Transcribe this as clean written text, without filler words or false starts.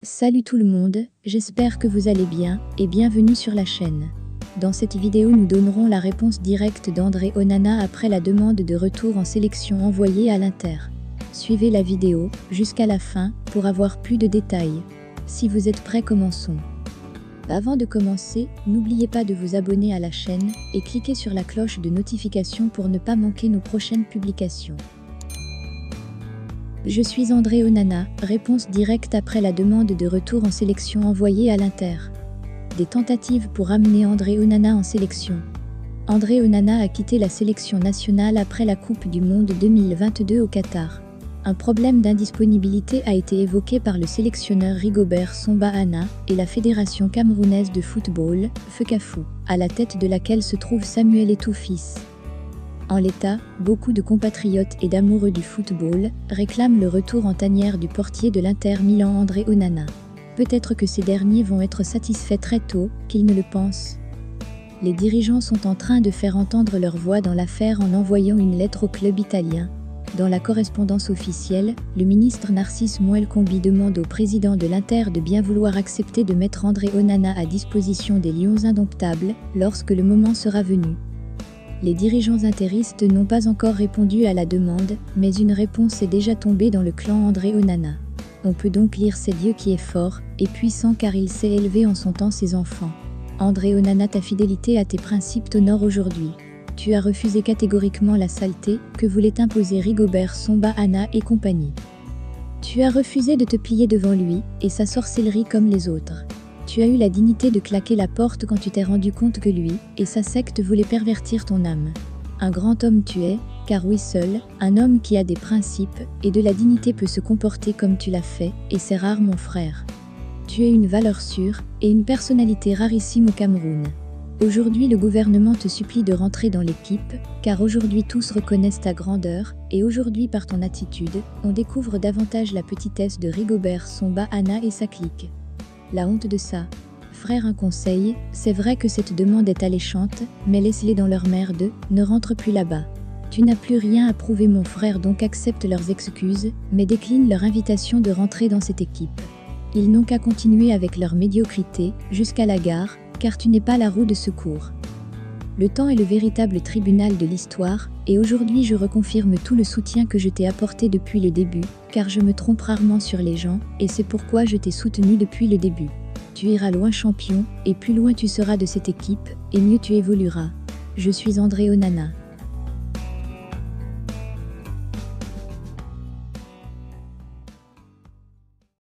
Salut tout le monde, j'espère que vous allez bien et bienvenue sur la chaîne. Dans cette vidéo nous donnerons la réponse directe d'André Onana après la demande de retour en sélection envoyée à l'Inter. Suivez la vidéo jusqu'à la fin pour avoir plus de détails. Si vous êtes prêts, commençons. Avant de commencer, n'oubliez pas de vous abonner à la chaîne et cliquez sur la cloche de notification pour ne pas manquer nos prochaines publications. Je suis André Onana, réponse directe après la demande de retour en sélection envoyée à l'Inter. Des tentatives pour amener André Onana en sélection. André Onana a quitté la sélection nationale après la Coupe du Monde 2022 au Qatar. Un problème d'indisponibilité a été évoqué par le sélectionneur Rigobert Song Bahana et la Fédération camerounaise de football, FECAFOOT, à la tête de laquelle se trouve Samuel Eto'o-Fils. En l'état, beaucoup de compatriotes et d'amoureux du football réclament le retour en tanière du portier de l'Inter Milan André Onana. Peut-être que ces derniers vont être satisfaits très tôt qu'ils ne le pensent. Les dirigeants sont en train de faire entendre leur voix dans l'affaire en envoyant une lettre au club italien. Dans la correspondance officielle, le ministre Narcisse Mouel-Combi demande au président de l'Inter de bien vouloir accepter de mettre André Onana à disposition des Lions indomptables lorsque le moment sera venu. Les dirigeants interistes n'ont pas encore répondu à la demande, mais une réponse est déjà tombée dans le clan André Onana. On peut donc lire c'est Dieu qui est fort et puissant car il sait élever en son temps ses enfants. André Onana, ta fidélité à tes principes t'honore aujourd'hui. Tu as refusé catégoriquement la saleté que voulait imposer Rigobert Song Bahana et compagnie. Tu as refusé de te plier devant lui et sa sorcellerie comme les autres. Tu as eu la dignité de claquer la porte quand tu t'es rendu compte que lui et sa secte voulaient pervertir ton âme. Un grand homme tu es, car oui seul, un homme qui a des principes et de la dignité peut se comporter comme tu l'as fait, et c'est rare mon frère. Tu es une valeur sûre et une personnalité rarissime au Cameroun. Aujourd'hui le gouvernement te supplie de rentrer dans l'équipe, car aujourd'hui tous reconnaissent ta grandeur, et aujourd'hui par ton attitude, on découvre davantage la petitesse de Rigobert Song Bahana et sa clique. La honte de ça. Frère, un conseil, c'est vrai que cette demande est alléchante, mais laisse-les dans leur merde, ne rentre plus là-bas. Tu n'as plus rien à prouver mon frère, donc accepte leurs excuses, mais décline leur invitation de rentrer dans cette équipe. Ils n'ont qu'à continuer avec leur médiocrité, jusqu'à la gare, car tu n'es pas la roue de secours. Le temps est le véritable tribunal de l'histoire, et aujourd'hui je reconfirme tout le soutien que je t'ai apporté depuis le début, car je me trompe rarement sur les gens, et c'est pourquoi je t'ai soutenu depuis le début. Tu iras loin champion, et plus loin tu seras de cette équipe, et mieux tu évolueras. Je suis André Onana.